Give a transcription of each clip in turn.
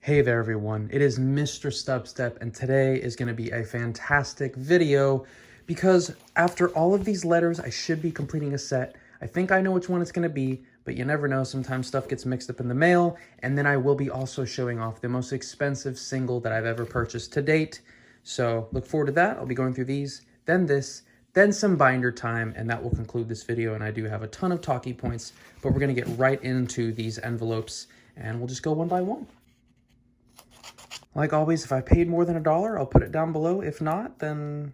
Hey there everyone, it is Mr. Stubstep and today is going to be a fantastic video because after all of these letters I should be completing a set. I think I know which one it's going to be, but you never know, sometimes stuff gets mixed up in the mail, and then I will be also showing off the most expensive single that I've ever purchased to date. So look forward to that. I'll be going through these, then this, then some binder time, and that will conclude this video. And I do have a ton of talking points, but we're going to get right into these envelopes and we'll just go one by one. Like always, if I paid more than $1, I'll put it down below. If not, then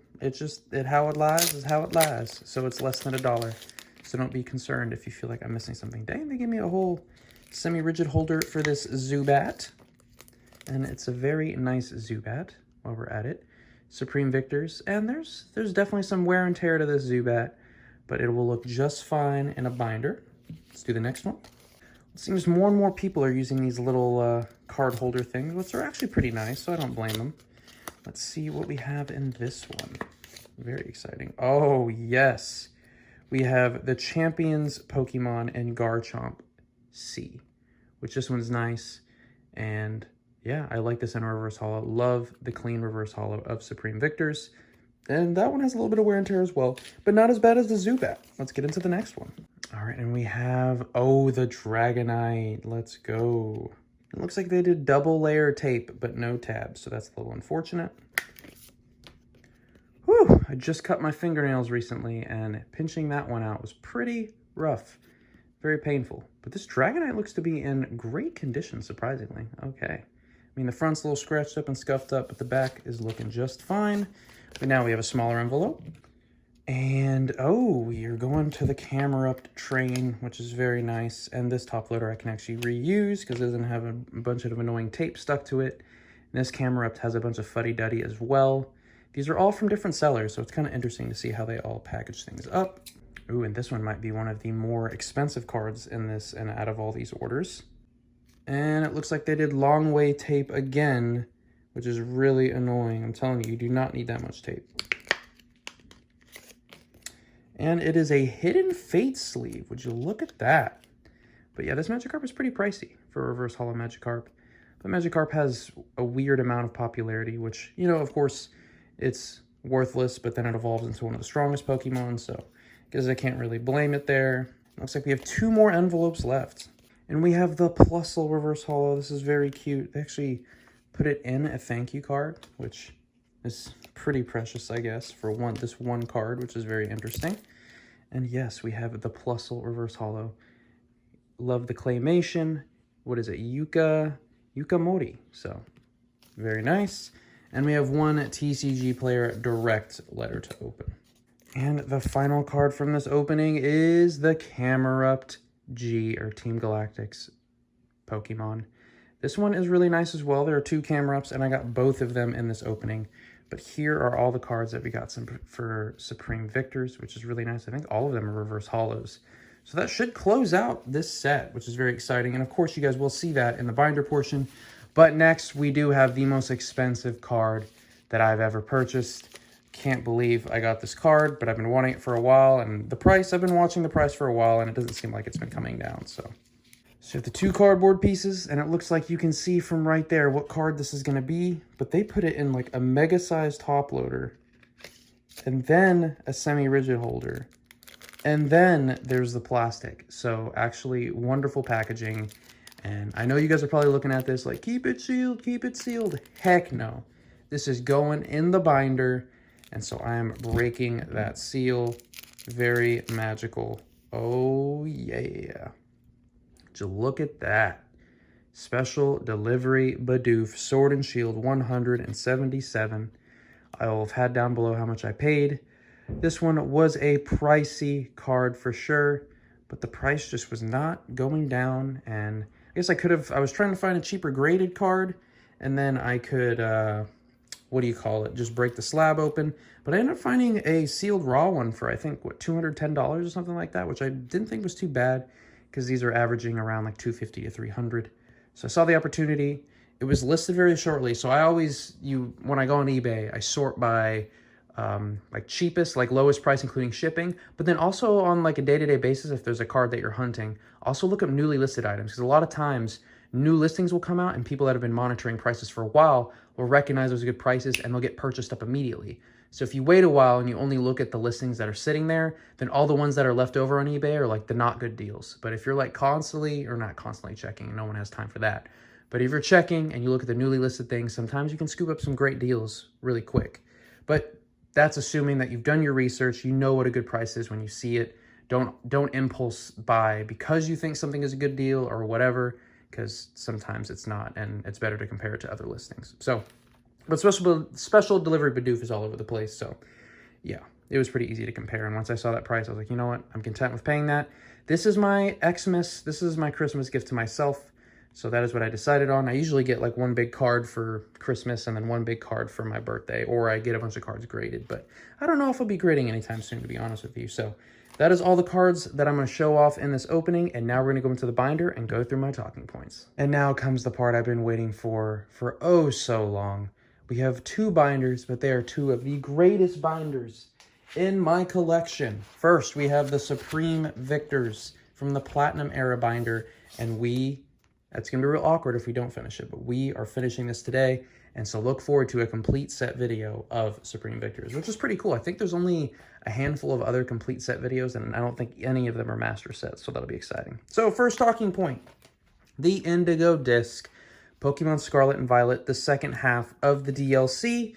how it lies is how it lies. So it's less than $1. So don't be concerned if you feel like I'm missing something. Dang, they gave me a whole semi-rigid holder for this Zubat. And it's a very nice Zubat while we're at it. Supreme Victors. And there's definitely some wear and tear to this Zubat, but it will look just fine in a binder. Let's do the next one. It seems more and more people are using these little card holder things, which are actually pretty nice, so I don't blame them. Let's see what we have in this one. Very exciting. Oh, yes. We have the Champions Pokemon and Garchomp C, which this one's nice. And yeah, I like this in a reverse holo. Love the clean reverse holo of Supreme Victors. And that one has a little bit of wear and tear as well, but not as bad as the Zubat. Let's get into the next one. All right, and we have, oh, the Dragonite. Let's go. It looks like they did double layer tape, but no tabs, so that's a little unfortunate. Whew, I just cut my fingernails recently, and pinching that one out was pretty rough. Very painful. But this Dragonite looks to be in great condition, surprisingly. Okay. I mean, the front's a little scratched up and scuffed up, but the back is looking just fine. But now we have a smaller envelope. And, oh, you're going to the camera-up train, which is very nice. And this top loader I can actually reuse because it doesn't have a bunch of annoying tape stuck to it. And this camera-up has a bunch of fuddy-duddy as well. These are all from different sellers, so it's kind of interesting to see how they all package things up. Ooh, and this one might be one of the more expensive cards in this and out of all these orders. And it looks like they did long way tape again, which is really annoying. I'm telling you, you do not need that much tape. And it is a Hidden Fate sleeve. Would you look at that? But yeah, this Magikarp is pretty pricey for a reverse holo Magikarp. But Magikarp has a weird amount of popularity, which, you know, of course, it's worthless, but then it evolves into one of the strongest Pokemon, so I guess I can't really blame it there. Looks like we have 2 more envelopes left. And we have the Plusle reverse holo. This is very cute. They actually put it in a thank you card, which is pretty precious, I guess, for this one card, which is very interesting. And yes, we have the Plusle reverse holo. Love the claymation. What is it? Yukamori. So, very nice. And we have one TCG player direct letter to open. And the final card from this opening is the Camerupt G, or Team Galactic's Pokemon. This one is really nice as well. There are 2 Camerups, and I got both of them in this opening. But here are all the cards that we got for Supreme Victors, which is really nice. I think all of them are reverse holos. So that should close out this set, which is very exciting. And of course, you guys will see that in the binder portion. But next, we do have the most expensive card that I've ever purchased. Can't believe I got this card, but I've been wanting it for a while. And the price, I've been watching the price for a while, and it doesn't seem like it's been coming down. So you have the 2 cardboard pieces, and it looks like you can see from right there what card this is going to be. But they put it in like a mega-sized top loader, and then a semi-rigid holder, and then there's the plastic. So actually wonderful packaging. And I know you guys are probably looking at this like, keep it sealed, keep it sealed. Heck no. This is going in the binder. And so I am breaking that seal. Very magical. Oh, yeah. So look at that. Special Delivery Bidoof Sword and Shield 177. I will have had down below how much I paid. This one was a pricey card for sure, but the price just was not going down. And I guess I was trying to find a cheaper graded card, and then I could, what do you call it? Just break the slab open. But I ended up finding a sealed raw one for, I think, what, $210 or something like that, which I didn't think was too bad because these are averaging around like $250 to $300. So I saw the opportunity. It was listed very shortly. So I always, when I go on eBay, I sort by like cheapest, like lowest price, including shipping, but then also on like a day-to-day basis, if there's a card that you're hunting, also look up newly listed items, because a lot of times new listings will come out and people that have been monitoring prices for a while will recognize those good prices and they'll get purchased up immediately. So if you wait a while and you only look at the listings that are sitting there, then all the ones that are left over on eBay are like the not good deals. But if you're like constantly, or not constantly checking, no one has time for that. But if you're checking and you look at the newly listed things, sometimes you can scoop up some great deals really quick. But that's assuming that you've done your research, you know what a good price is when you see it. Don't impulse buy because you think something is a good deal or whatever, because sometimes it's not, and it's better to compare it to other listings. So, but special delivery Bidoof is all over the place. So yeah, it was pretty easy to compare. And once I saw that price, I was like, you know what? I'm content with paying that. This is my Xmas. This is my Christmas gift to myself. So that is what I decided on. I usually get like one big card for Christmas and then one big card for my birthday, or I get a bunch of cards graded, but I don't know if I'll be grading anytime soon, to be honest with you. So that is all the cards that I'm going to show off in this opening, and now we're going to go into the binder and go through my talking points. And now comes the part I've been waiting for oh so long. We have two binders, but they are two of the greatest binders in my collection. First, we have the Supreme Victors from the Platinum Era binder, and that's going to be real awkward if we don't finish it, but we are finishing this today, and so look forward to a complete set video of Supreme Victors, which is pretty cool. I think there's only a handful of other complete set videos, and I don't think any of them are master sets, so that'll be exciting. So first talking point, the Indigo Disc, Pokemon Scarlet and Violet, the second half of the DLC.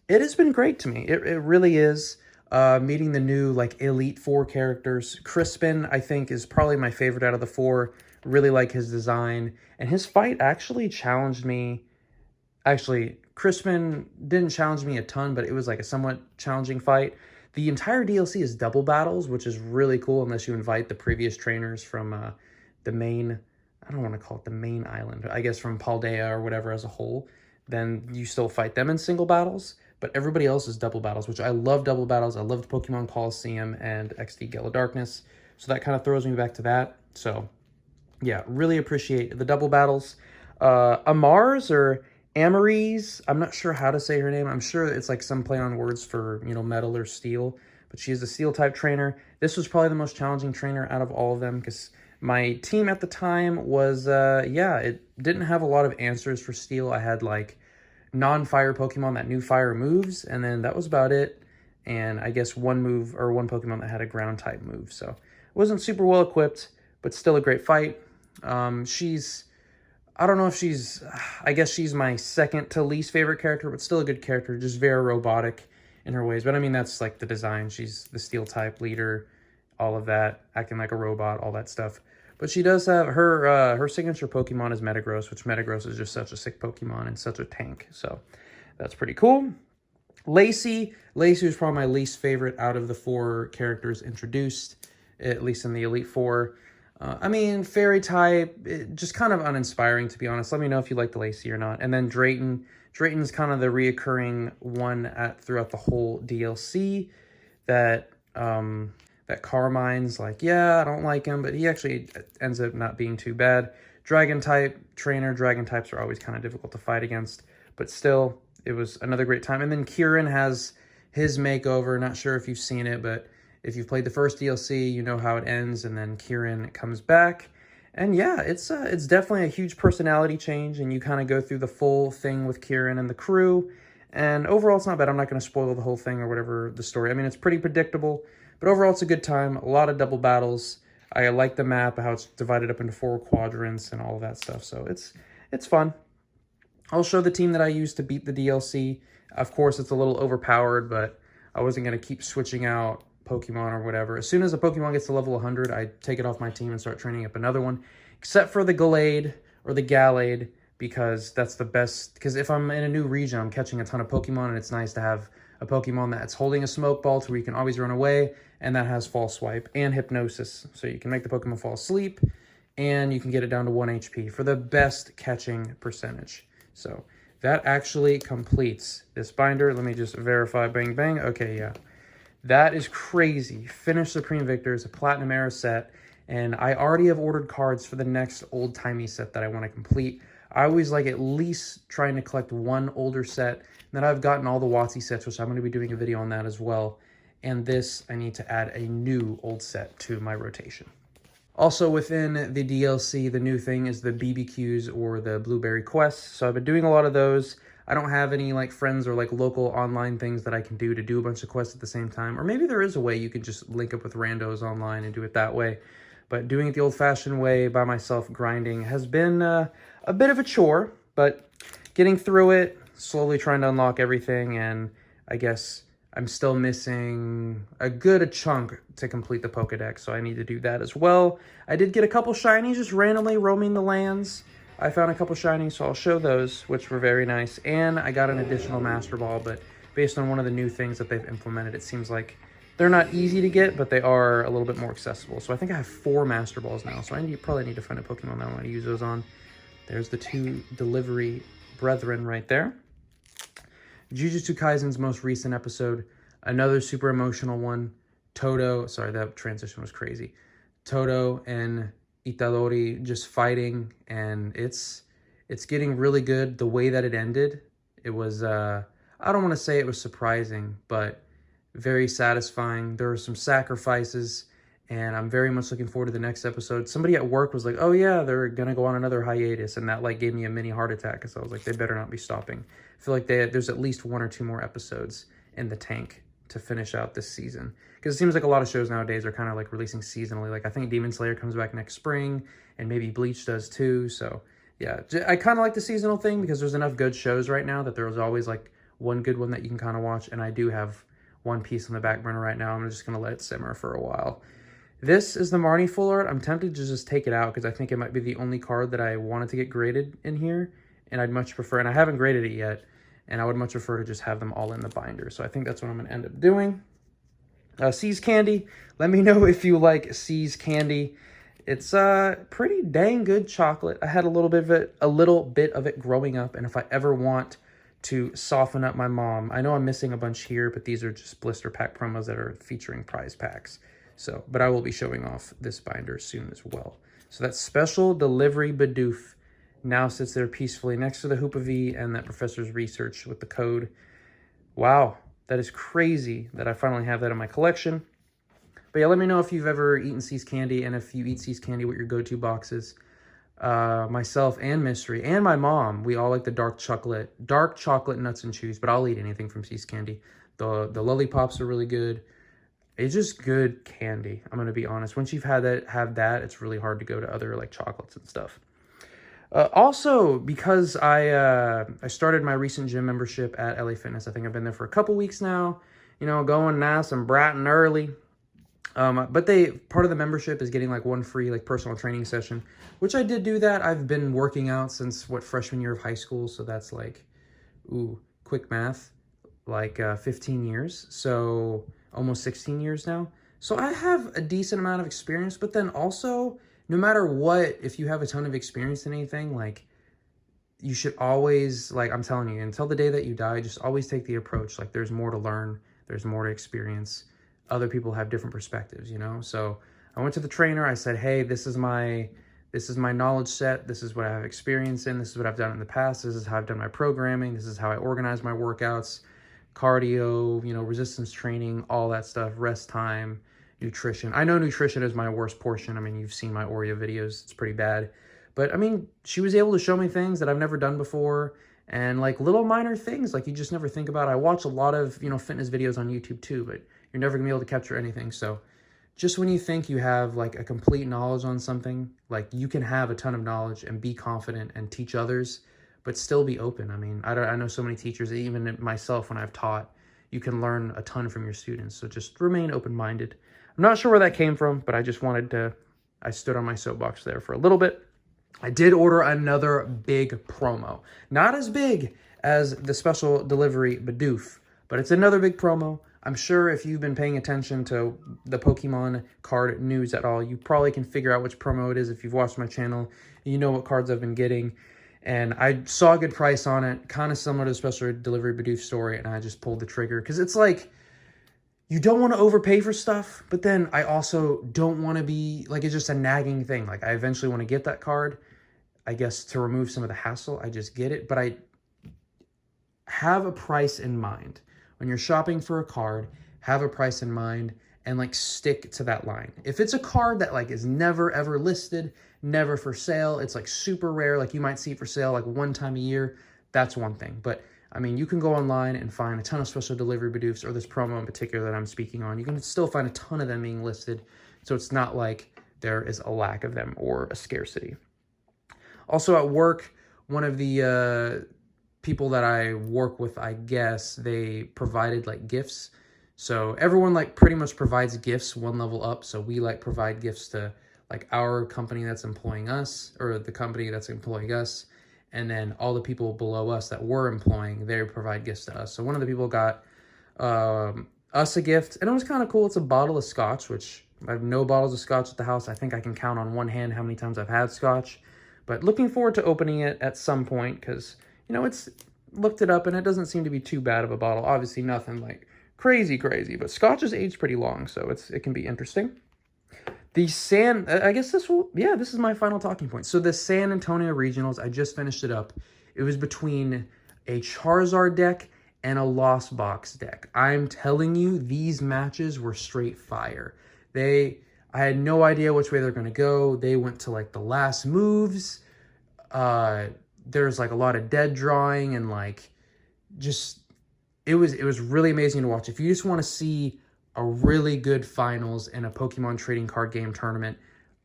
It has been great to me. It really is. Meeting the new like Elite Four characters. Crispin, I think, is probably my favorite out of the four. Really like his design, and his fight actually challenged me. Actually, Crispin didn't challenge me a ton, but it was like a somewhat challenging fight. The entire DLC is double battles, which is really cool unless you invite the previous trainers from the main, I don't want to call it the main island, I guess from Paldea or whatever as a whole. Then you still fight them in single battles, but everybody else is double battles, which I love double battles. I loved Pokemon Coliseum and XD Gala Darkness, so that kind of throws me back to that. So yeah, really appreciate the double battles. Amars or Amarise, I'm not sure how to say her name. I'm sure it's like some play on words for, you know, metal or steel, but she is a steel type trainer. This was probably the most challenging trainer out of all of them because my team at the time was, it didn't have a lot of answers for steel. I had like non-fire Pokemon that knew fire moves, and then that was about it. And I guess one Pokemon that had a ground type move. So it wasn't super well equipped, but still a great fight. I don't know if I guess she's my second to least favorite character, but still a good character, just very robotic in her ways. But I mean, that's like the design. She's the steel type leader, all of that, acting like a robot, all that stuff. But she does have her signature Pokemon is Metagross, which Metagross is just such a sick Pokemon and such a tank. So that's pretty cool. Lacey was probably my least favorite out of the four characters introduced, at least in the Elite Four. I mean, fairy type, just kind of uninspiring, to be honest. Let me know if you like the Lacey or not. And then Drayton. Drayton's kind of the reoccurring one throughout the whole DLC that Carmine's like, yeah, I don't like him, but he actually ends up not being too bad. Dragon type trainer. Dragon types are always kind of difficult to fight against, but still, it was another great time. And then Kieran has his makeover. Not sure if you've seen it, but if you've played the first DLC, you know how it ends, and then Kieran comes back. And yeah, it's definitely a huge personality change, and you kind of go through the full thing with Kieran and the crew. And overall, it's not bad. I'm not going to spoil the whole thing or whatever the story. I mean, it's pretty predictable, but overall, it's a good time. A lot of double battles. I like the map, how it's divided up into 4 quadrants and all of that stuff. So it's fun. I'll show the team that I used to beat the DLC. Of course, it's a little overpowered, but I wasn't going to keep switching out Pokemon or whatever. As soon as a Pokemon gets to level 100, I take it off my team and start training up another one, except for the Gallade or the Gallade, because that's the best. Because if I'm in a new region, I'm catching a ton of Pokemon, and it's nice to have a Pokemon that's holding a smoke ball to where you can always run away, and that has False Swipe and Hypnosis. So you can make the Pokemon fall asleep, and you can get it down to 1 HP for the best catching percentage. So that actually completes this binder. Let me just verify. Bang, bang. Okay, yeah. That is crazy. Finished Supreme Victors, a Platinum Era set, and I already have ordered cards for the next old-timey set that I want to complete. I always like at least trying to collect one older set. Then I've gotten all the WotC sets, which I'm going to be doing a video on that as well. And this, I need to add a new old set to my rotation. Also within the DLC, the new thing is the BBQs or the Blueberry Quests. So I've been doing a lot of those. I don't have any like friends or like local online things that I can do to do a bunch of quests at the same time. Or maybe there is a way you could just link up with randos online and do it that way. But doing it the old-fashioned way by myself grinding has been a bit of a chore. But getting through it, slowly trying to unlock everything, and I guess I'm still missing a good chunk to complete the Pokedex, so I need to do that as well. I did get a couple shinies just randomly roaming the lands. I found a couple shinies, so I'll show those, which were very nice. And I got an additional Master Ball, but based on one of the new things that they've implemented, it seems like they're not easy to get, but they are a little bit more accessible. So I think I have 4 Master Balls now, so I probably need to find a Pokemon that I want to use those on. There's the 2 delivery brethren right there. Jujutsu Kaisen's most recent episode, another super emotional one. Todo, sorry, that transition was crazy. Todo and Itadori just fighting, and it's getting really good. The way that it ended, it was, I don't want to say it was surprising, but very satisfying. There were some sacrifices, and I'm very much looking forward to the next episode. Somebody at work was like, oh yeah, they're going to go on another hiatus, and that like gave me a mini heart attack, because I was like, they better not be stopping. I feel like there's at least 1 or 2 more episodes in the tank to finish out this season. Because it seems like a lot of shows nowadays are kind of like releasing seasonally. Like I think Demon Slayer comes back next spring, and maybe Bleach does too. So yeah, I kind of like the seasonal thing because there's enough good shows right now that there's always like one good one that you can kind of watch. And I do have One Piece on the back burner right now. I'm just going to let it simmer for a while. This is the Marnie full art. I'm tempted to just take it out because I think it might be the only card that I wanted to get graded in here. And I'd much prefer, and I haven't graded it yet, and I would much prefer to just have them all in the binder. So I think that's what I'm going to end up doing. C's Candy. Let me know if you like C's Candy. It's pretty dang good chocolate. I had a little bit of it growing up, and if I ever want to soften up my mom, I know I'm missing a bunch here, but these are just blister pack promos that are featuring prize packs. So, but I will be showing off this binder soon as well. So that special delivery Bidoof now sits there peacefully next to the Hoopa V and that Professor's Research with the code. Wow, that is crazy that I finally have that in my collection. But yeah, let me know if you've ever eaten C's Candy, and if you eat C's Candy, what your go-to box is. Myself and Mystery and my mom, we all like the dark chocolate nuts and chews, but I'll eat anything from C's Candy. The lollipops are really good. It's just good candy, I'm going to be honest. Once you've had that, it's really hard to go to other like chocolates and stuff. Also, because I started my recent gym membership at LA Fitness. I think I've been there for a couple weeks now, you know, going nice and bright and early. But part of the membership is getting like 1 free like personal training session, which I did do that. I've been working out since freshman year of high school. So that's like, quick math, like 15 years. So almost 16 years now. So I have a decent amount of experience, but then also no matter what, if you have a ton of experience in anything, like you should always, like I'm telling you, until the day that you die, just always take the approach. Like there's more to learn. There's more to experience. Other people have different perspectives, you know? So I went to the trainer. I said, hey, this is my knowledge set. This is what I have experience in. This is what I've done in the past. This is how I've done my programming. This is how I organize my workouts, cardio, you know, resistance training, all that stuff, rest time, nutrition. I know nutrition is my worst portion. I mean, you've seen my Oreo videos. It's pretty bad. But I mean, she was able to show me things that I've never done before, and like little minor things like you just never think about. I watch a lot of, you know, fitness videos on YouTube too, but you're never gonna be able to capture anything. So just when you think you have like a complete knowledge on something, like you can have a ton of knowledge and be confident and teach others, but still be open. I mean, I know so many teachers, even myself when I've taught, you can learn a ton from your students. So just remain open-minded. I'm not sure where that came from, but I just wanted to, I stood on my soapbox there for a little bit. I did order another big promo. Not as big as the special delivery Bidoof, but it's another big promo. I'm sure if you've been paying attention to the Pokemon card news at all, you probably can figure out which promo it is. If you've watched my channel, you know what cards I've been getting. And I saw a good price on it, kind of similar to the special delivery Bidoof story, and I just pulled the trigger. Because it's like, you don't want to overpay for stuff, but then I also don't want to be, like, it's just a nagging thing. Like, I eventually want to get that card, I guess, to remove some of the hassle. I just get it, but I have a price in mind. When you're shopping for a card, have a price in mind and like stick to that line. If it's a card that like is never ever listed, never for sale, it's like super rare, like you might see it for sale like one time a year, that's one thing. But I mean, you can go online and find a ton of special delivery Bidoofs, or this promo in particular that I'm speaking on. You can still find a ton of them being listed, so it's not like there is a lack of them or a scarcity. Also at work, one of the people that I work with, I guess, they provided like gifts. So everyone like pretty much provides gifts one level up. So we like provide gifts to like our company that's employing us, or the company that's employing us. And then all the people below us that we're employing, they provide gifts to us. So one of the people got us a gift, and it was kind of cool. It's a bottle of scotch, which I have no bottles of scotch at the house. I think I can count on one hand how many times I've had scotch. But looking forward to opening it at some point, because, you know, it's looked it up and it doesn't seem to be too bad of a bottle. Obviously nothing like crazy, but scotch is aged pretty long, so it can be interesting. The I guess this is my final talking point. So the San Antonio Regionals, I just finished it up. It was between a Charizard deck and a Lost Box deck. I'm telling you, these matches were straight fire. I had no idea which way they're going to go. They went to like the last moves. There's like a lot of dead drawing, and like just it was really amazing to watch. If you just want to see a really good finals in a Pokemon trading card game tournament,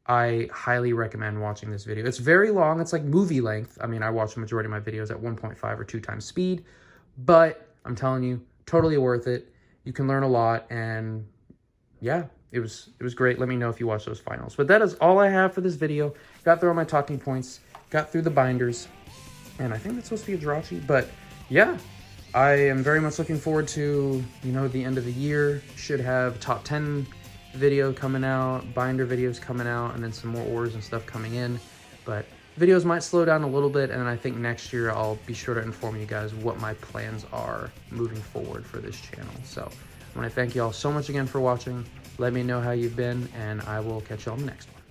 I highly recommend watching this video. It's very long. It's like movie length. I mean, I watch the majority of my videos at 1.5 or 2 times speed, but I'm telling you, totally worth it. You can learn a lot, and yeah, it was great. Let me know if you watch those finals. But that is all I have for this video. Got through all my talking points, got through the binders, and I think that's supposed to be a Jirachi. But yeah, I am very much looking forward to, you know, the end of the year. Should have top 10 video coming out, binder videos coming out, and then some more orders and stuff coming in. But videos might slow down a little bit, and I think next year I'll be sure to inform you guys what my plans are moving forward for this channel. So I want to thank you all so much again for watching. Let me know how you've been, and I will catch you on the next one.